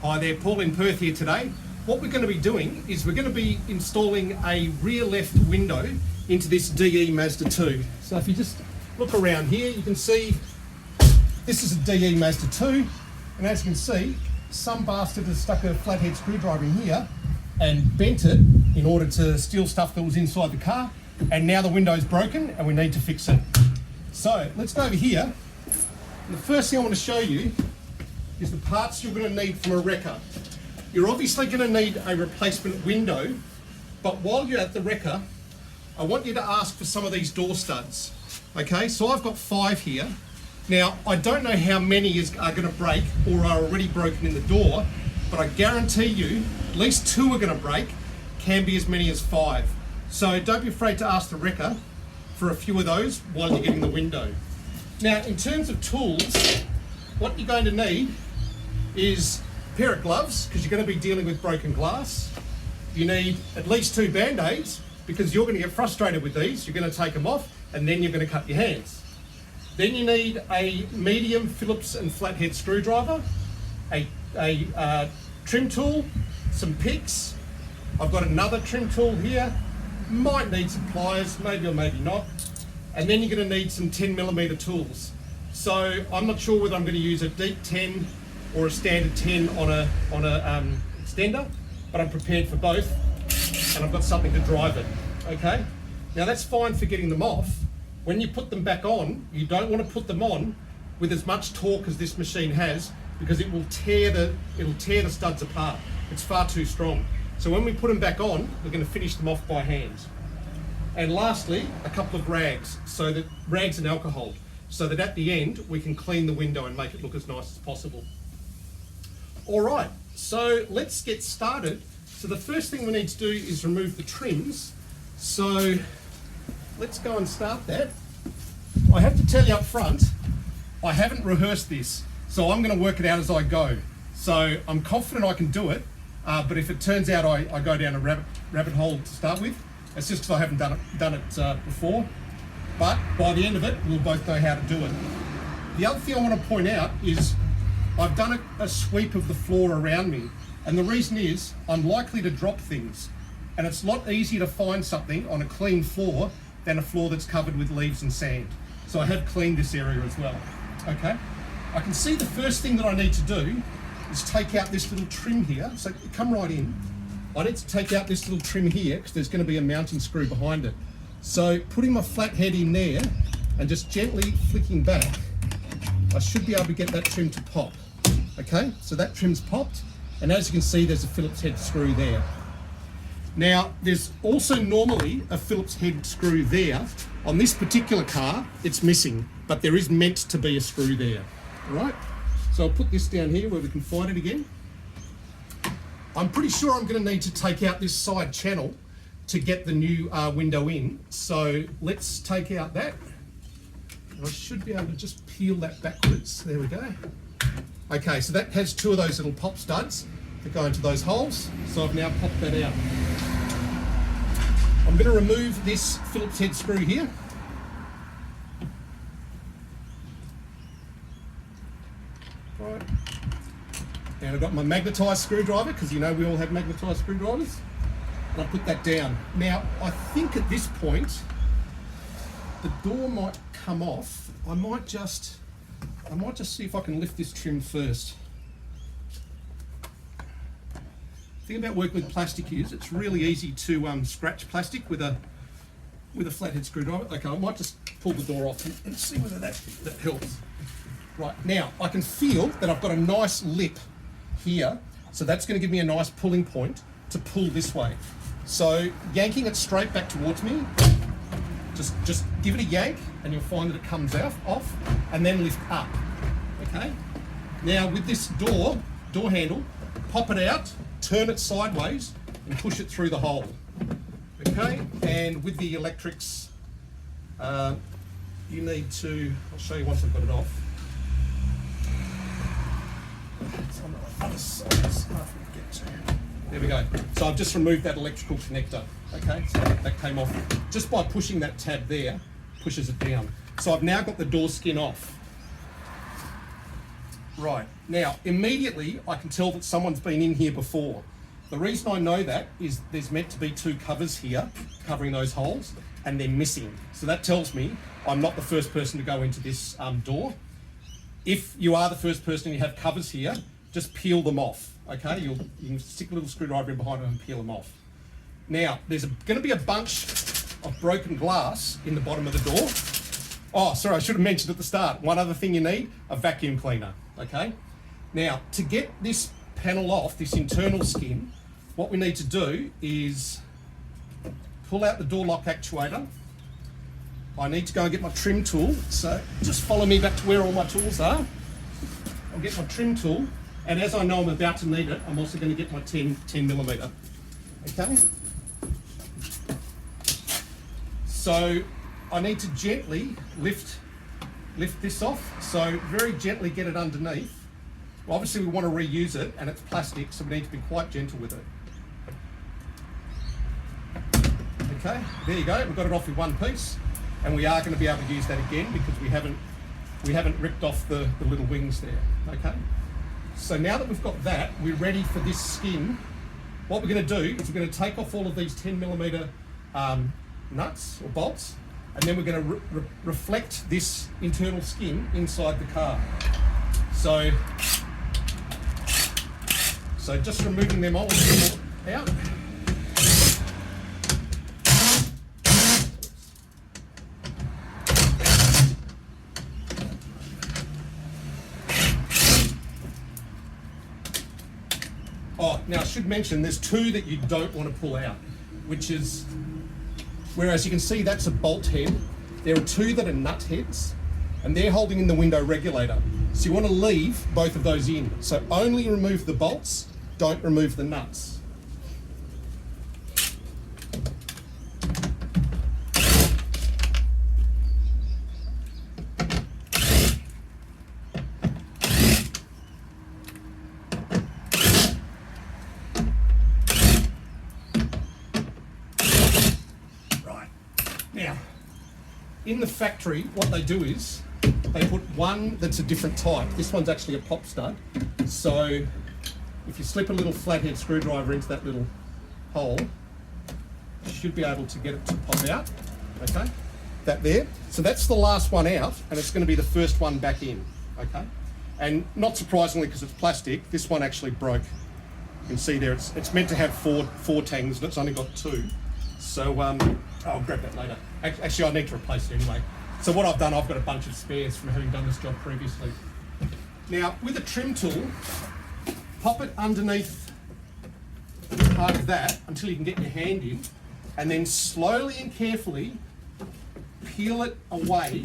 Hi there, Paul in Perth here today. What we're going to be doing is we're going to be installing a rear left window into this DE Mazda 2. So if you just look around here, you can see this is a DE Mazda 2, and as you can see, some bastard has stuck a flathead screwdriver in here and bent it in order to steal stuff that was inside the car, and now the window's broken and we need to fix it. So let's go over here. And the first thing I want to show you is the parts you're going to need from a wrecker. You're obviously going to need a replacement window, but while you're at the wrecker, I want you to ask for some of these door studs. Okay, so I've got 5 here. Now, I don't know how many are going to break or are already broken in the door, but I guarantee you at least 2 are going to break, can be as many as 5. So don't be afraid to ask the wrecker for a few of those while you're getting the window. Now, in terms of tools, what you're going to need is a pair of gloves, because you're going to be dealing with broken glass. You need at least 2 band-aids, because you're going to get frustrated with these. You're going to take them off, and then you're going to cut your hands. Then you need a medium Phillips and flathead screwdriver, a trim tool, some picks. I've got another trim tool here. Might need some pliers, maybe or maybe not. And then you're going to need some 10mm tools. So I'm not sure whether I'm going to use a deep 10 or a standard 10 on a extender, but I'm prepared for both, and I've got something to drive it. Okay. Now that's fine for getting them off. When you put them back on, you don't want to put them on with as much torque as this machine has, because it will tear the studs apart. It's far too strong. So when we put them back on, we're going to finish them off by hand. And lastly, a couple of rags, rags and alcohol, so that at the end we can clean the window and make it look as nice as possible. All right, so let's get started. So the first thing we need to do is remove the trims. So let's go and start that. I have to tell you up front, I haven't rehearsed this, so I'm going to work it out as I go. So I'm confident I can do it, but if it turns out I go down a rabbit hole to start with, it's just because I haven't done it before. But by the end of it, we'll both know how to do it. The other thing I want to point out is I've done a sweep of the floor around me, and the reason is I'm likely to drop things, and it's a lot easier to find something on a clean floor than a floor that's covered with leaves and sand. So I have cleaned this area as well. Okay, I can see the first thing that I need to do is take out this little trim here. So come right in. I need to take out this little trim here because there's going to be a mounting screw behind it. So putting my flathead in there and just gently flicking back, I should be able to get that trim to pop. Okay, so that trim's popped, and as you can see, there's a Phillips head screw there. Now, there's also normally a Phillips head screw there. On this particular car, it's missing, but there is meant to be a screw there. All right, so I'll put this down here where we can find it again. I'm pretty sure I'm going to need to take out this side channel to get the new window in. So let's take out that. I should be able to just peel that backwards. There we go. Okay, so that has 2 of those little pop studs that go into those holes. So I've now popped that out. I'm going to remove this Phillips head screw here. Right. And I've got my magnetised screwdriver, because you know we all have magnetised screwdrivers. And I'll put that down. Now, I think at this point, the door might come off. I might just see if I can lift this trim first. The thing about working with plastic is it's really easy to scratch plastic with a flathead screwdriver. Okay, I might just pull the door off and see whether that helps. Right, now I can feel that I've got a nice lip here, so that's going to give me a nice pulling point to pull this way. So yanking it straight back towards me, just give it a yank and you'll find that it comes off and then lift up. Okay, now with this door handle, pop it out, turn it sideways and push it through the hole. Okay, and with the electrics, you need to, I'll show you once I've got it off. It's on the other side, it's hard for me to get to. There we go. So I've just removed that electrical connector. Okay, so that came off. Just by pushing that tab there, pushes it down. So I've now got the door skin off. Right, now immediately I can tell that someone's been in here before. The reason I know that is there's meant to be two covers here covering those holes and they're missing. So that tells me I'm not the first person to go into this door. If you are the first person and you have covers here, just peel them off, okay? You can stick a little screwdriver in behind them and peel them off. Now, there's going to be a bunch of broken glass in the bottom of the door. Oh, sorry, I should have mentioned at the start. One other thing you need, a vacuum cleaner, okay? Now, to get this panel off, this internal skin, what we need to do is pull out the door lock actuator. I need to go and get my trim tool, so just follow me back to where all my tools are. I'll get my trim tool, and as I know I'm about to need it, I'm also going to get my 10mm, okay? So I need to gently lift this off, so very gently get it underneath. Well, obviously we want to reuse it, and it's plastic, so we need to be quite gentle with it. Okay, there you go, we've got it off with one piece, and we are going to be able to use that again because we haven't ripped off the little wings there, okay? So now that we've got that, we're ready for this skin. What we're going to do is we're going to take off all of these 10mm nuts or bolts, and then we're going to reflect this internal skin inside the car. So just removing them all out. Oh, now I should mention there's two that you don't want to pull out, which is, whereas you can see that's a bolt head, there are two that are nut heads, and they're holding in the window regulator. So you want to leave both of those in. So only remove the bolts, don't remove the nuts. Now, in the factory, what they do is they put one that's a different type. This one's actually a pop stud. So if you slip a little flathead screwdriver into that little hole, you should be able to get it to pop out. Okay, that there. So that's the last one out, and it's going to be the first one back in. Okay, and not surprisingly, because it's plastic, this one actually broke. You can see there, it's meant to have four tangs, and it's only got two. So I'll grab that later. Actually, I need to replace it anyway. So what I've done, I've got a bunch of spares from having done this job previously. Now, with a trim tool, pop it underneath part of that until you can get your hand in, and then slowly and carefully peel it away,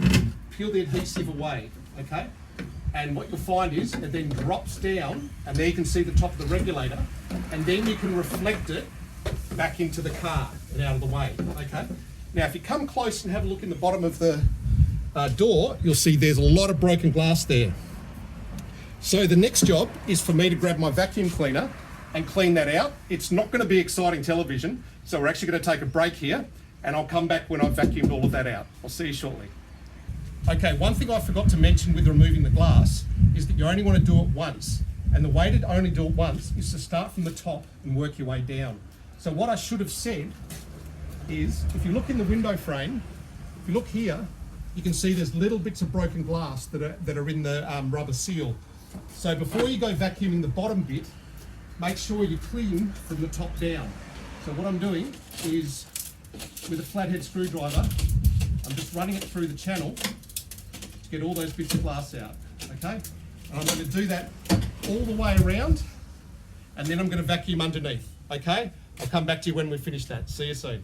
peel the adhesive away, okay? And what you'll find is it then drops down, and there you can see the top of the regulator, and then you can reflect it back into the car and out of the way, okay? Now, if you come close and have a look in the bottom of the door, you'll see there's a lot of broken glass there. So the next job is for me to grab my vacuum cleaner and clean that out. It's not going to be exciting television, so we're actually going to take a break here, and I'll come back when I've vacuumed all of that out. I'll see you shortly. Okay, one thing I forgot to mention with removing the glass is that you only want to do it once, and the way to only do it once is to start from the top and work your way down. So what I should have said is, if you look in the window frame, if you look here, you can see there's little bits of broken glass that are in the rubber seal. So before you go vacuuming the bottom bit, make sure you clean from the top down. So what I'm doing is, with a flathead screwdriver, I'm just running it through the channel to get all those bits of glass out, okay? And I'm going to do that all the way around, and then I'm going to vacuum underneath, okay? I'll come back to you when we finish that. See you soon.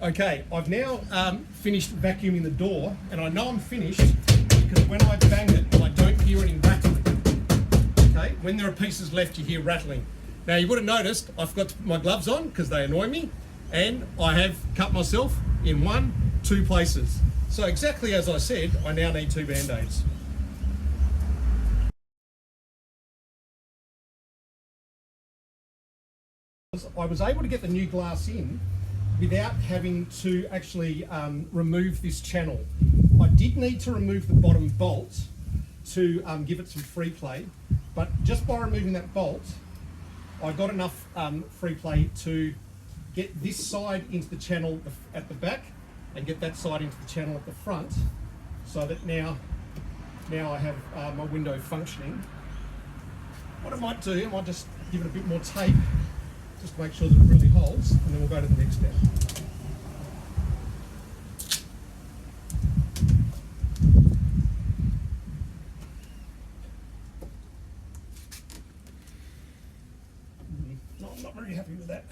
Okay, I've now finished vacuuming the door, and I know I'm finished because when I bang it, I don't hear any rattling. Okay, when there are pieces left, you hear rattling. Now, you would have noticed I've got my gloves on because they annoy me, and I have cut myself in 2 places. So exactly as I said, I now need 2 Band-Aids. I was able to get the new glass in without having to actually remove this channel. I did need to remove the bottom bolt to give it some free play, but just by removing that bolt, I got enough free play to get this side into the channel at the back and get that side into the channel at the front, so that now I have my window functioning. What I might do, I might just give it a bit more tape just to make sure that it really holds, and then we'll go to the next step. No, I'm not very happy with that.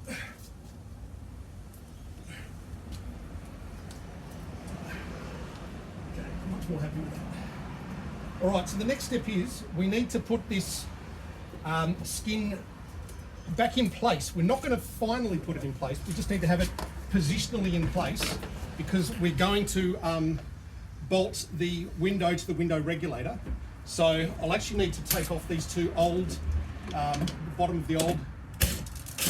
Okay, I'm much more happy with that. All right, so the next step is we need to put this skin back in place. We're not going to finally put it in place, we just need to have it positionally in place, because we're going to bolt the window to the window regulator. So I'll actually need to take off these two old, the bottom of the old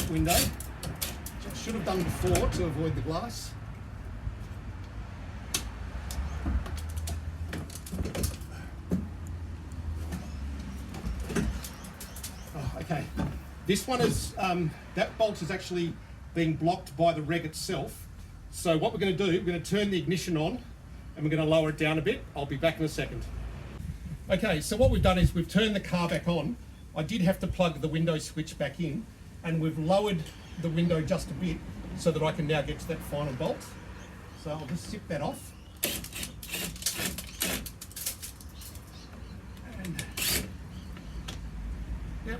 window, which I should have done before to avoid the glass. Okay, this one is, that bolt is actually being blocked by the reg itself. So what we're going to do, we're going to turn the ignition on and we're going to lower it down a bit. I'll be back in a second. Okay, so what we've done is we've turned the car back on. I did have to plug the window switch back in, and we've lowered the window just a bit so that I can now get to that final bolt. So I'll just zip that off. Yep.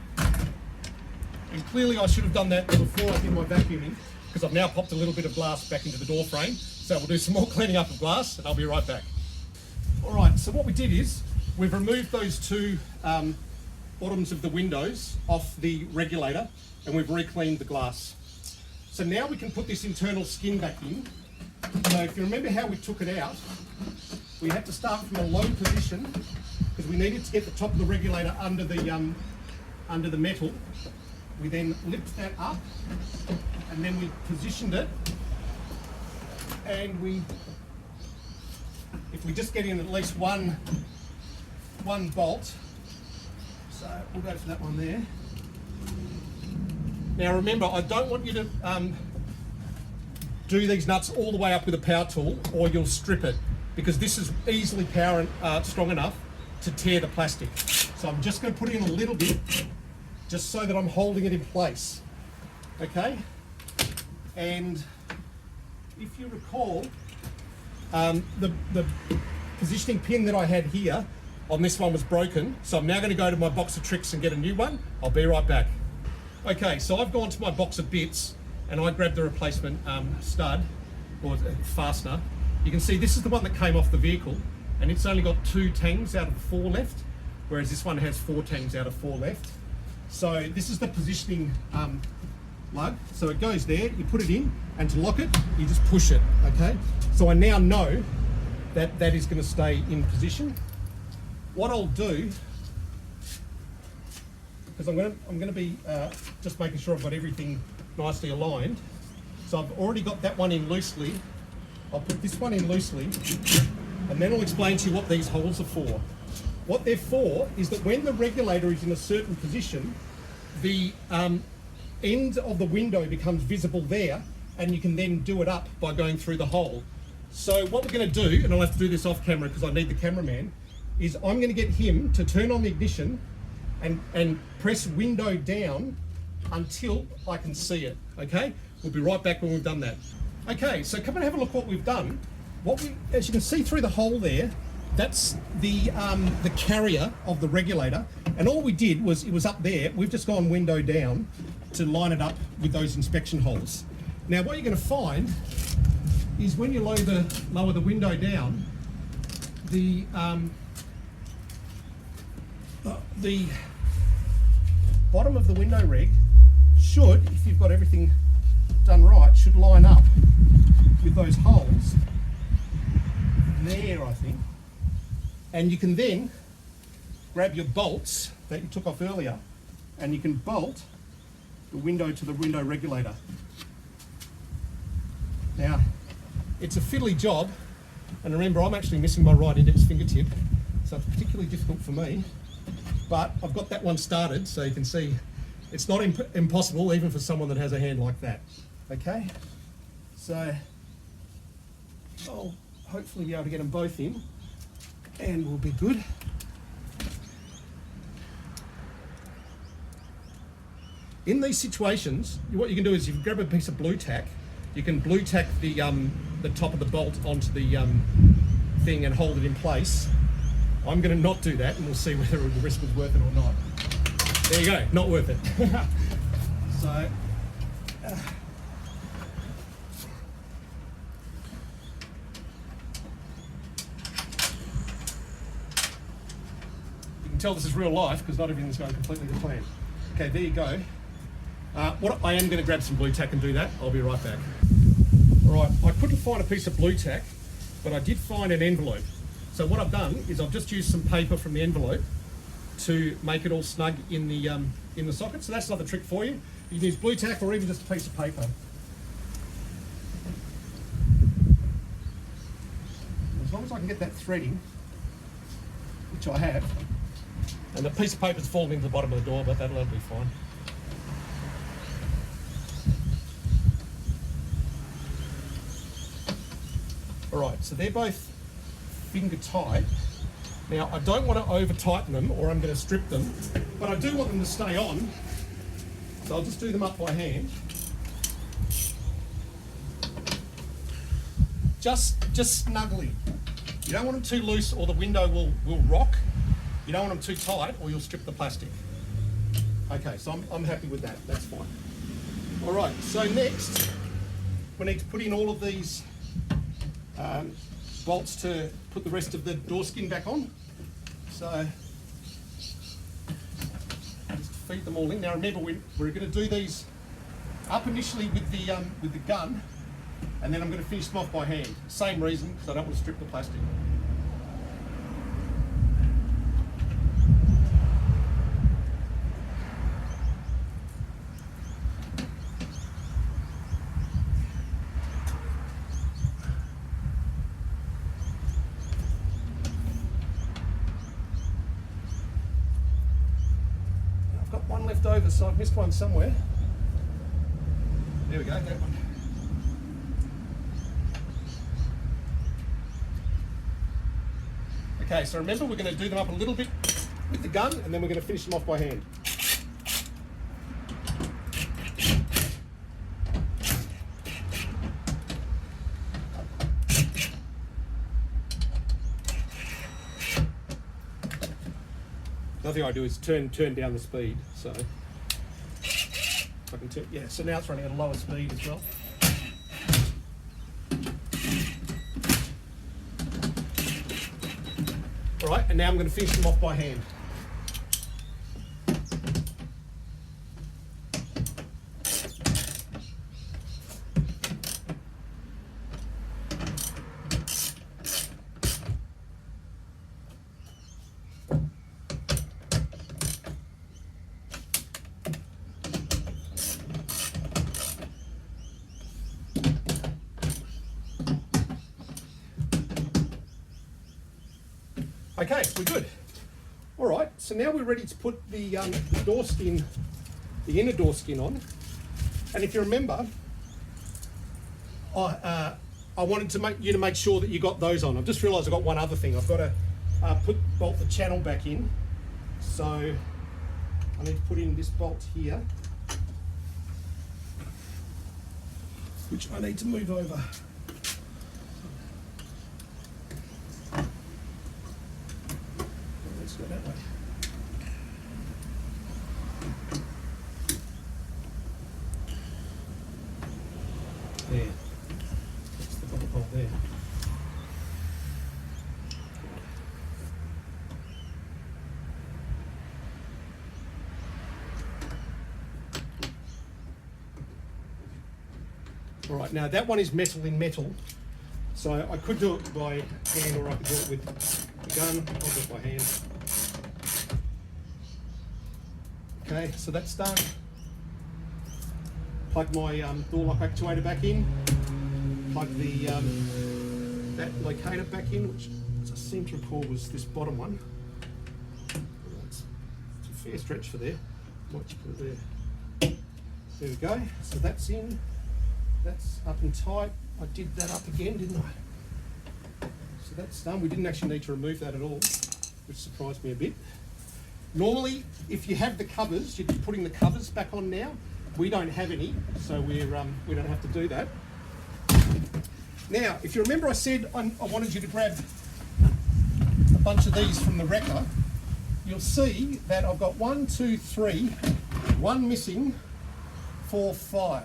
And clearly I should have done that before I did my vacuuming, because I've now popped a little bit of glass back into the door frame. So we'll do some more cleaning up of glass and I'll be right back. All right, so what we did is we've removed those two bottoms of the windows off the regulator and we've re-cleaned the glass. So now we can put this internal skin back in. So if you remember how we took it out, we had to start from a low position because we needed to get the top of the regulator under the metal. We then lift that up and then we positioned it, and if we just get in at least one bolt, so we'll go for that one there. Now remember, I don't want you to do these nuts all the way up with a power tool or you'll strip it, because this is easily strong enough to tear the plastic. So I'm just going to put in a little bit just so that I'm holding it in place. Okay? And if you recall, the positioning pin that I had here on this one was broken, so I'm now going to go to my box of tricks and get a new one. I'll be right back. Okay, so I've gone to my box of bits and I grabbed the replacement stud or fastener. You can see this is the one that came off the vehicle, and it's only got 2 tangs out of 4 left, whereas this one has 4 tangs out of 4 left. So this is the positioning lug. So it goes there, you put it in, and to lock it, you just push it, okay? So I now know that that is going to stay in position. What I'll do, because I'm going to be just making sure I've got everything nicely aligned. So I've already got that one in loosely. I'll put this one in loosely, and then I'll explain to you what these holes are for. What they're for is that when the regulator is in a certain position, the end of the window becomes visible there, and you can then do it up by going through the hole. So what we're going to do, and I'll have to do this off camera because I need the cameraman, is I'm going to get him to turn on the ignition and press window down until I can see it, okay? We'll be right back when we've done that. Okay, so come and have a look what we've done. As you can see through the hole there, that's the carrier of the regulator, and all we did was, it was up there, we've just gone window down to line it up with those inspection holes. Now what you're going to find is when you lower the window down, the bottom of the window reg should, if you've got everything done right, should line up with those holes there, I think. And you can then grab your bolts that you took off earlier, and you can bolt the window to the window regulator. Now, it's a fiddly job, and remember I'm actually missing my right index fingertip, so it's particularly difficult for me, but I've got that one started, so you can see it's not impossible even for someone that has a hand like that. Okay, so I'll hopefully be able to get them both in, and we'll be good. In these situations, what you can do is you can grab a piece of blue tack. You can blue tack the top of the bolt onto the thing and hold it in place. I'm going to not do that, and we'll see whether the risk was worth it or not. There you go, not worth it. So, you can tell this is real life because not everything's going completely to plan. Okay, there you go. What I am going to grab some blue tack and do that. I'll be right back. All right, I couldn't find a piece of blue tack, but I did find an envelope. So what I've done is I've just used some paper from the envelope to make it all snug in the socket. So that's another trick for you. You can use blue tack or even just a piece of paper. As long as I can get that threading, which I have, and the piece of paper's fallen into the bottom of the door, but that'll be fine. All right, so they're both finger tight. Now, I don't want to over tighten them or I'm going to strip them, but I do want them to stay on. So I'll just do them up by hand. Just snugly. You don't want them too loose or the window will rock. You don't want them too tight or you'll strip the plastic. Okay, so I'm happy with that, that's fine. All right, so next, we need to put in all of these bolts to put the rest of the door skin back on. So just feed them all in. Now remember, we're going to do these up initially with the gun, and then I'm going to finish them off by hand. Same reason, because I don't want to strip the plastic. One left over, so I've missed one somewhere. There we go, that one. Okay, so remember we're going to do them up a little bit with the gun and then we're going to finish them off by hand. Another thing I do is turn down the speed, so I can turn, yeah, so now it's running at a lower speed as well. All right, and now I'm going to finish them off by hand. Okay, we're good. All right, so now we're ready to put the door skin, the inner door skin on. And if you remember, I wanted to you to make sure that you got those on. I've just realised I've got one other thing. I've got to bolt the channel back in. So I need to put in this bolt here, which I need to move over. Let's go that way. There. That's the bolt hole there. All right, now that one is metal in metal, so I could do it by hand or I could do it with the gun. I'll do it by hand. Okay, so that's done. plug my door lock actuator back in, plug the that locator back in, which I seem to recall was this bottom one. It's a fair stretch for there. Might just put it there. There we go. So that's in. That's up and tight. I did that up again, didn't I? So that's done. We didn't actually need to remove that at all, which surprised me a bit. Normally, if you have the covers, you'd be putting the covers back on now. We don't have any, so we don't have to do that. Now, if you remember, I said I wanted you to grab a bunch of these from the wrecker. You'll see that I've got 1, 2, 3, 1 missing, 4, 5.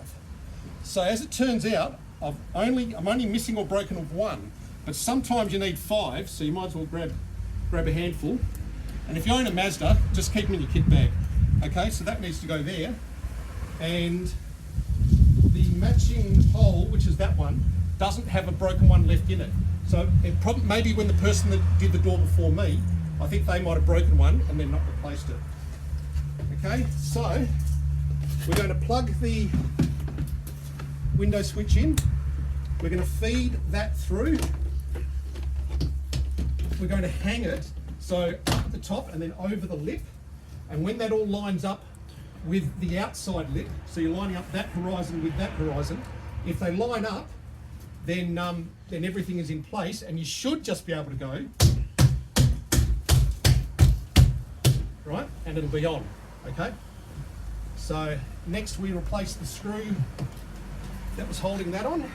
So as it turns out, I'm only missing or broken of 1, but sometimes you need 5, so you might as well grab a handful. And if you own a Mazda, just keep them in your kit bag. Okay, so that needs to go there. And the matching hole, which is that one, doesn't have a broken one left in it. So it probably, maybe when the person that did the door before me, I think they might have broken one and then not replaced it. Okay, so we're going to plug the window switch in. We're going to feed that through. We're going to hang it so up at the top and then over the lip. And when that all lines up with the outside lip, so you're lining up that horizon with that horizon, if they line up, then everything is in place and you should just be able to go, right, and it'll be on, okay? So next we replace the screw that was holding that on.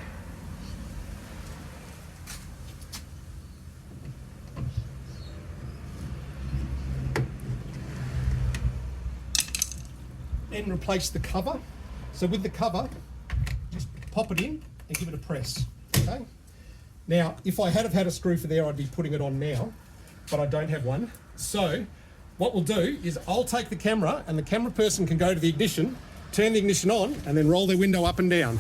Then replace the cover. So with the cover, just pop it in and give it a press, okay? Now, if I had have had a screw for there, I'd be putting it on now, but I don't have one. So what we'll do is I'll take the camera and the camera person can go to the ignition, turn the ignition on, and then roll their window up and down.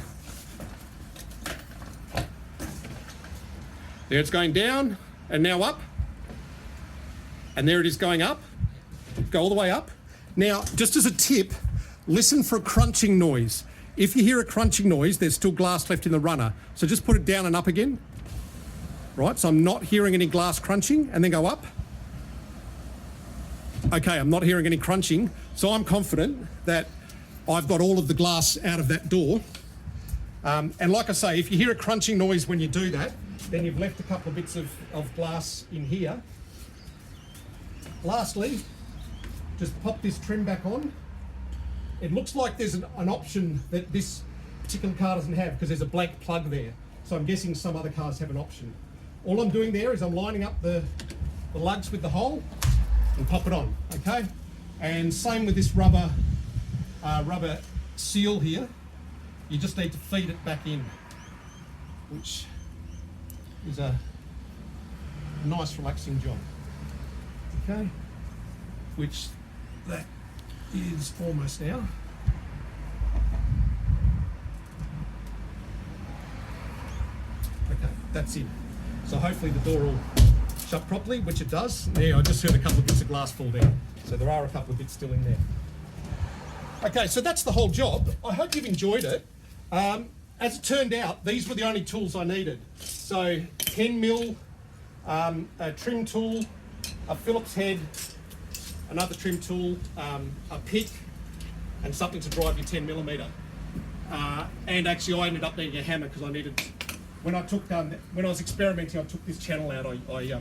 There it's going down and now up. And there it is going up. Go all the way up. Now, just as a tip, listen for a crunching noise. If you hear a crunching noise, there's still glass left in the runner. So just put it down and up again. Right, so I'm not hearing any glass crunching, and then go up. Okay, I'm not hearing any crunching, so I'm confident that I've got all of the glass out of that door. And like I say, if you hear a crunching noise when you do that, then you've left a couple of bits of glass in here. Lastly, just pop this trim back on. It looks like there's an option that this particular car doesn't have because there's a blank plug there. So I'm guessing some other cars have an option. All I'm doing there is I'm lining up the lugs with the hole and pop it on, okay? And same with this rubber seal here. You just need to feed it back in, which is a nice relaxing job, okay? Which that is almost now. Okay, that's it. So hopefully the door will shut properly, which it does. Yeah, I just heard a couple of bits of glass fall down. So there are a couple of bits still in there. Okay, so that's the whole job. I hope you've enjoyed it. As it turned out, these were the only tools I needed. So 10mm, a trim tool, a Phillips head, another trim tool, a pick, and something to drive your 10mm. And actually I ended up needing a hammer because I needed, when I was experimenting, I took this channel out, I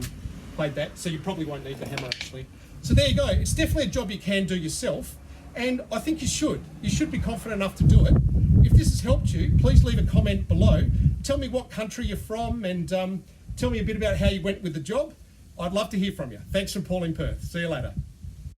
played that, so you probably won't need the hammer actually. So there you go, it's definitely a job you can do yourself, and I think you should. You should be confident enough to do it. If this has helped you, please leave a comment below. Tell me what country you're from and tell me a bit about how you went with the job. I'd love to hear from you. Thanks from Paul in Perth. See you later.